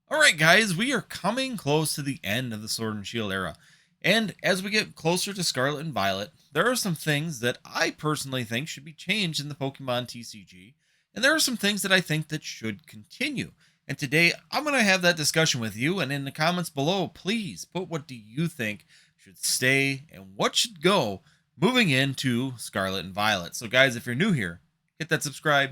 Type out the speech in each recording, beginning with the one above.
All right, guys, we are coming close to the end of the Sword and Shield era. And as we get closer to Scarlet and Violet, there are some things that I personally think should be changed in the Pokemon TCG, and there are some things that I think that should continue. And today I'm going to have that discussion with you, and in the comments below, please put what do you think should stay and what should go moving into Scarlet and Violet. So guys, if you're new here, hit that subscribe,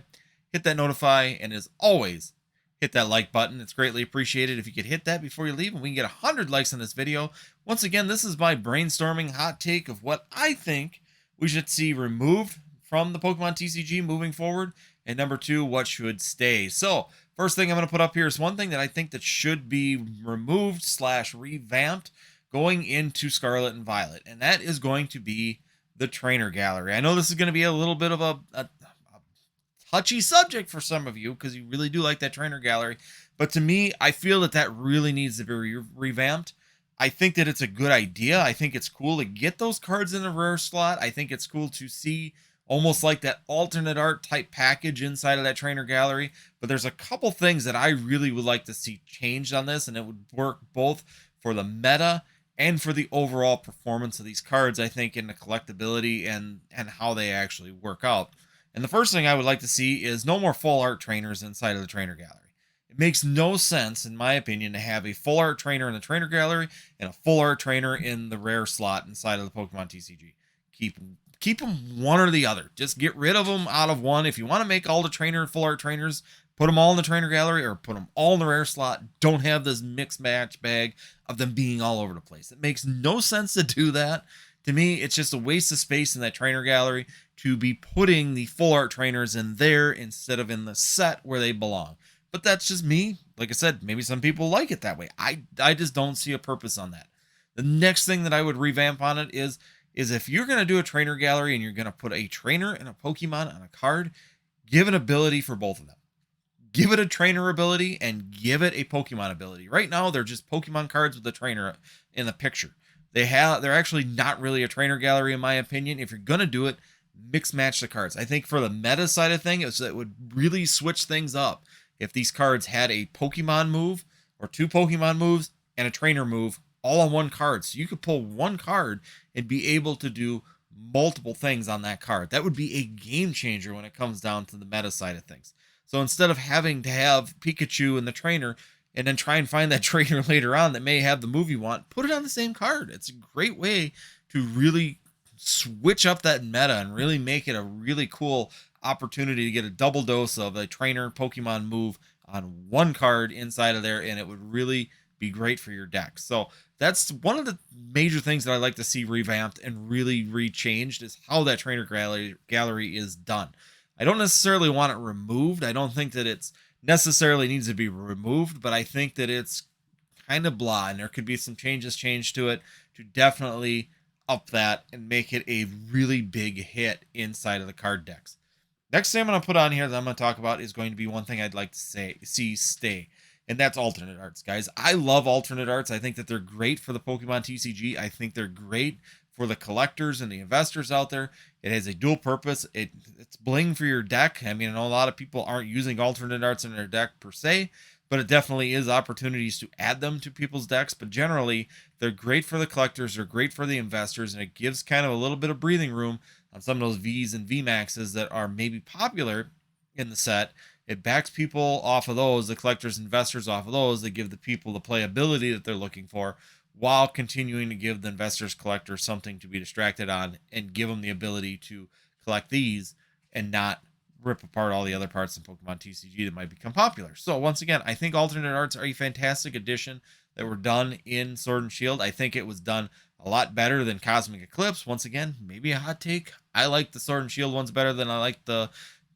hit that notify, and as always, hit that like button. It's greatly appreciated if you could hit that before you leave, and we can get 100 likes on this video. Once again, this is my brainstorming hot take of what I think we should see removed from the Pokemon TCG moving forward, and number two, what should stay. So first thing I'm going to put up here is one thing that I think that should be removed slash revamped going into Scarlet and Violet, and that is going to be the trainer gallery. I know this is going to be a little bit of a touchy subject for some of you because you really do like that trainer gallery, but to me, I feel that that really needs to be revamped. I think that it's a good idea. I think it's cool to get those cards in the rare slot. I think it's cool to see almost like that alternate art type package inside of that trainer gallery, but there's a couple things that I really would like to see changed on this, and it would work both for the meta and for the overall performance of these cards, I think, in the collectability and how they actually work out. And the first thing I would like to see is no more full art trainers inside of the trainer gallery. It makes no sense, in my opinion, to have a full art trainer in the trainer gallery and a full art trainer in the rare slot inside of the Pokemon TCG. Keep them one or the other. Just get rid of them out of one. If you want to make all the full art trainers, put them all in the trainer gallery or put them all in the rare slot. Don't have this mixed match bag of them being all over the place. It makes no sense to do that. To me, it's just a waste of space in that trainer gallery to be putting the full art trainers in there instead of in the set where they belong. But that's just me. Like I said, maybe some people like it that way. I just don't see a purpose on that. The next thing that I would revamp on it is if you're going to do a trainer gallery and you're going to put a trainer and a Pokemon on a card, give an ability for both of them. Give it a trainer ability and give it a Pokemon ability. Right now, they're just Pokemon cards with a trainer in the picture. They're actually not really a trainer gallery, in my opinion. If you're going to do it, mix match the cards. I think for the meta side of things, it would really switch things up if these cards had a Pokemon move or two Pokemon moves and a trainer move all on one card. So you could pull one card and be able to do multiple things on that card. That would be a game changer when it comes down to the meta side of things. So instead of having to have Pikachu and the trainer and then try and find that trainer later on that may have the move you want, put it on the same card. It's a great way to really switch up that meta and really make it a really cool opportunity to get a double dose of a trainer Pokemon move on one card inside of there, and it would really be great for your deck. So that's one of the major things that I like to see revamped and really rechanged is how that trainer gallery is done. I don't necessarily want it removed. I don't think that it's necessarily needs to be removed, but I think that it's kind of blah, and there could be some changed to it to definitely up that and make it a really big hit inside of the card decks. Next thing I'm going to put on here that I'm going to talk about is going to be one thing I'd like to see stay, and that's alternate arts, guys. I love alternate arts. I think that they're great for the Pokemon TCG. I think they're great for the collectors and the investors out there. It has a dual purpose. It's bling for your deck. I mean, I know a lot of people aren't using alternate arts in their deck per se, but it definitely is opportunities to add them to people's decks. But generally, they're great for the collectors, they're great for the investors, and it gives kind of a little bit of breathing room on some of those Vs and VMAXs that are maybe popular in the set. It backs people off of those, the collectors, investors off of those. They give the people the playability that they're looking for, while continuing to give the investors, collectors something to be distracted on and give them the ability to collect these and not rip apart all the other parts in Pokemon TCG that might become popular. So once again, I think alternate arts are a fantastic addition that were done in Sword and Shield. I think it was done a lot better than Cosmic Eclipse. Once again, maybe a hot take. I like the Sword and Shield ones better than I like the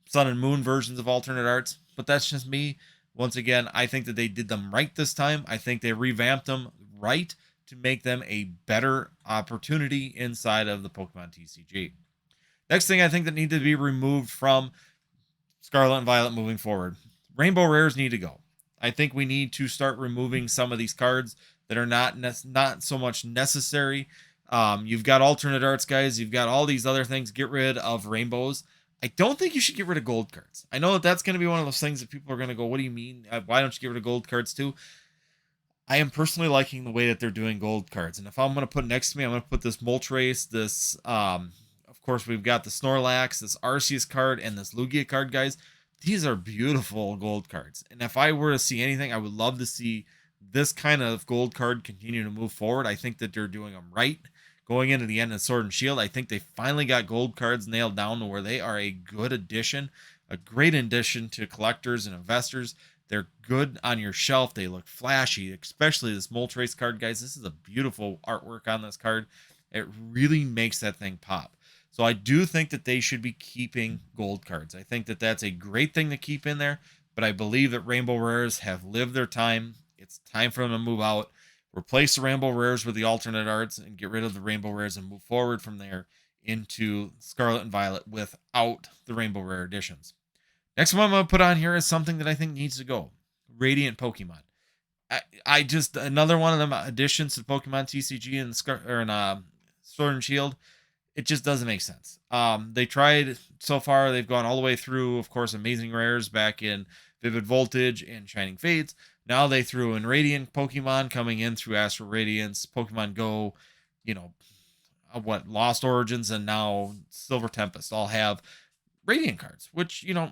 Sun and Moon versions of alternate arts, but that's just me. Once again, I think that they did them right this time. I think they revamped them right to make them a better opportunity inside of the Pokemon TCG. Next thing I think that need to be removed from Scarlet and Violet moving forward, Rainbow Rares need to go. I think we need to start removing some of these cards that are not so much necessary. You've got alternate arts, guys. You've got all these other things. Get rid of rainbows. I don't think you should get rid of gold cards. I know that that's going to be one of those things that people are going to go, what do you mean? Why don't you get rid of gold cards too? I am personally liking the way that they're doing gold cards. And if I'm going to put next to me, I'm going to put this Moltres, this, of course, we've got the Snorlax, this Arceus card, and this Lugia card, guys. These are beautiful gold cards. And if I were to see anything, I would love to see this kind of gold card continue to move forward. I think that they're doing them right. Going into the end of Sword and Shield, I think they finally got gold cards nailed down to where they are a good addition, a great addition to collectors and investors. They're good on your shelf. They look flashy, especially this Moltres card, guys. This is a beautiful artwork on this card. It really makes that thing pop. So I do think that they should be keeping gold cards. I think that that's a great thing to keep in there, but I believe that Rainbow Rares have lived their time. It's time for them to move out, replace the Rainbow Rares with the alternate arts, and get rid of the Rainbow Rares and move forward from there into Scarlet and Violet without the Rainbow Rare editions. Next one I'm going to put on here is something that I think needs to go. Radiant Pokemon. I just, another one of them additions to Pokemon TCG and Sword and Shield. It just doesn't make sense. They tried so far. They've gone all the way through, of course, Amazing Rares back in Vivid Voltage and Shining Fates. Now they threw in Radiant Pokemon coming in through Astral Radiance, Pokemon Go, Lost Origins, and now Silver Tempest all have Radiant cards, which, yeah,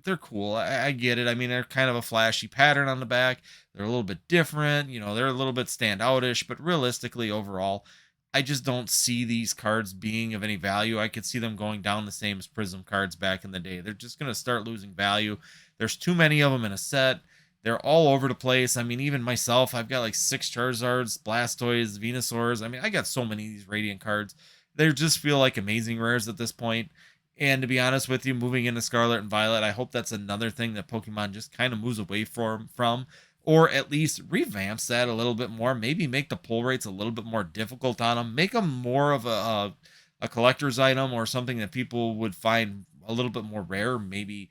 they're cool. I get it. I mean, they're kind of a flashy pattern on the back. They're a little bit different. They're a little bit standoutish, but realistically, overall, I just don't see these cards being of any value. I could see them going down the same as Prism cards back in the day. They're just going to start losing value. There's too many of them in a set. They're all over the place. I mean, even myself, I've got like 6 Charizards, Blastoise, Venusaurs. I mean, I got so many of these Radiant cards. They just feel like amazing rares at this point. And to be honest with you, moving into Scarlet and Violet, I hope that's another thing that Pokemon just kind of moves away from, or at least revamps that a little bit more. Maybe make the pull rates a little bit more difficult on them. Make them more of a collector's item or something that people would find a little bit more rare. Maybe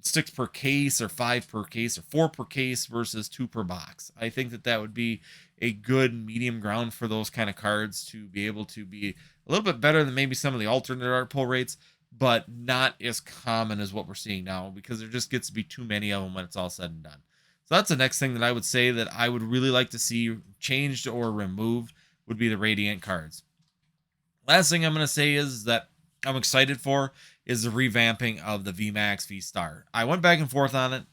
6 per case or 5 per case or 4 per case versus 2 per box. I think that would be a good medium ground for those kind of cards to be able to be a little bit better than maybe some of the alternate art pull rates, but not as common as what we're seeing now because there just gets to be too many of them when it's all said and done. So that's the next thing that I would say that I would really like to see changed or removed would be the Radiant cards. Last thing I'm going to say is that I'm excited for is the revamping of the VMAX V-Star. I went back and forth on it.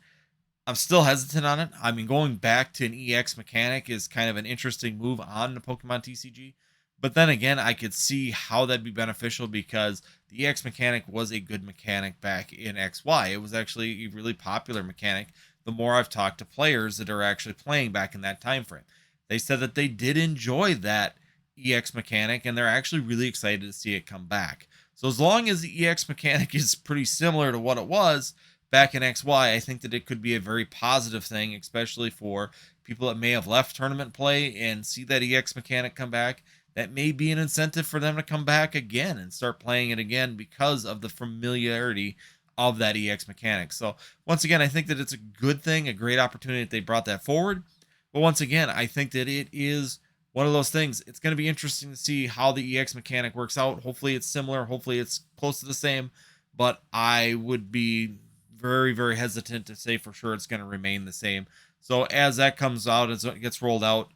I'm still hesitant on it. I mean, going back to an EX mechanic is kind of an interesting move on the Pokemon TCG. But then again, I could see how that'd be beneficial because the EX mechanic was a good mechanic back in XY. It was actually a really popular mechanic. The more I've talked to players that are actually playing back in that time frame, they said that they did enjoy that EX mechanic and they're actually really excited to see it come back. So as long as the EX mechanic is pretty similar to what it was back in XY, I think that it could be a very positive thing, especially for people that may have left tournament play and see that EX mechanic come back. That may be an incentive for them to come back again and start playing it again because of the familiarity of that EX mechanic. So once again, I think that it's a good thing, a great opportunity that they brought that forward. But once again, I think that it is one of those things. It's going to be interesting to see how the EX mechanic works out. Hopefully it's similar. Hopefully it's close to the same. But I would be very, very hesitant to say for sure it's going to remain the same. So as that comes out, as it gets rolled out,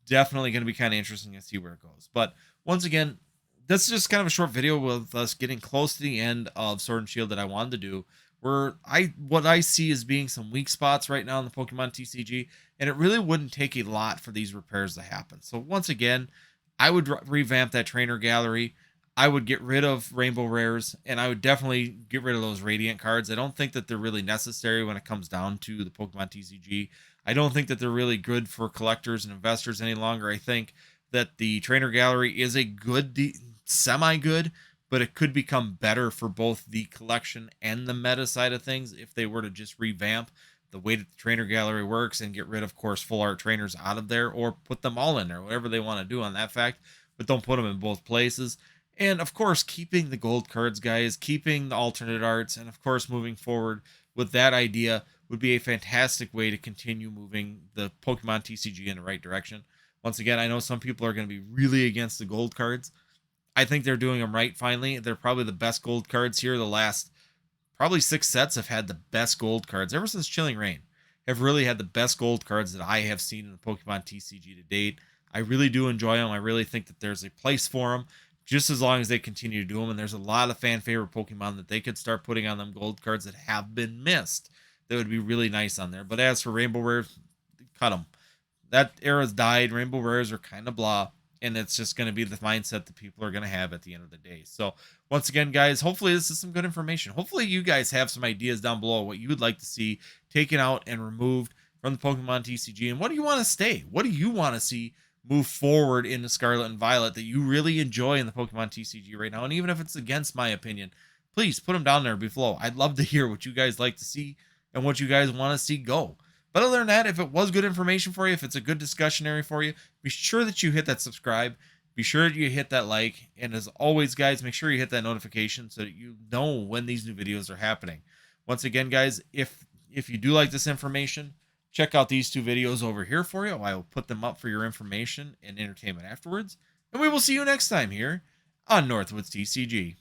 definitely going to be kind of interesting to see where it goes. But once again, this is just kind of a short video with us getting close to the end of Sword and Shield that I wanted to do. What I see as being some weak spots right now in the Pokemon TCG, and it really wouldn't take a lot for these repairs to happen. So once again, I would revamp that trainer gallery. I would get rid of Rainbow Rares, and I would definitely get rid of those Radiant cards. I don't think that they're really necessary when it comes down to the Pokemon TCG. I don't think that they're really good for collectors and investors any longer. I think that the trainer gallery is a good, semi-good, but it could become better for both the collection and the meta side of things if they were to just revamp the way that the trainer gallery works and get rid of course, full art trainers out of there or put them all in there, whatever they want to do on that fact, but don't put them in both places. And of course, keeping the gold cards, guys, keeping the alternate arts, and of course, moving forward with that idea would be a fantastic way to continue moving the Pokemon TCG in the right direction. Once again, I know some people are going to be really against the gold cards. I think they're doing them right finally. They're probably the best gold cards here. The last probably 6 sets have had the best gold cards ever since Chilling Reign. have really had the best gold cards that I have seen in the Pokemon TCG to date. I really do enjoy them. I really think that there's a place for them, just as long as they continue to do them. And there's a lot of fan favorite Pokemon that they could start putting on them gold cards that have been missed. That would be really nice on there. But as for Rainbow Rares, cut them. That era's died. Rainbow Rares are kind of blah. And it's just going to be the mindset that people are going to have at the end of the day. So once again, guys, hopefully this is some good information. Hopefully you guys have some ideas down below what you would like to see taken out and removed from the Pokemon TCG. And what do you want to stay? What do you want to see move forward into Scarlet and Violet that you really enjoy in the Pokemon TCG right now? And even if it's against my opinion, please put them down there below. I'd love to hear what you guys like to see and what you guys want to see go. But other than that, if it was good information for you, if it's a good discussion area for you, be sure that you hit that subscribe. Be sure that you hit that like. And as always, guys, make sure you hit that notification so that you know when these new videos are happening. Once again, guys, if you do like this information, check out these 2 videos over here for you. I will put them up for your information and entertainment afterwards. And we will see you next time here on Northwoods TCG.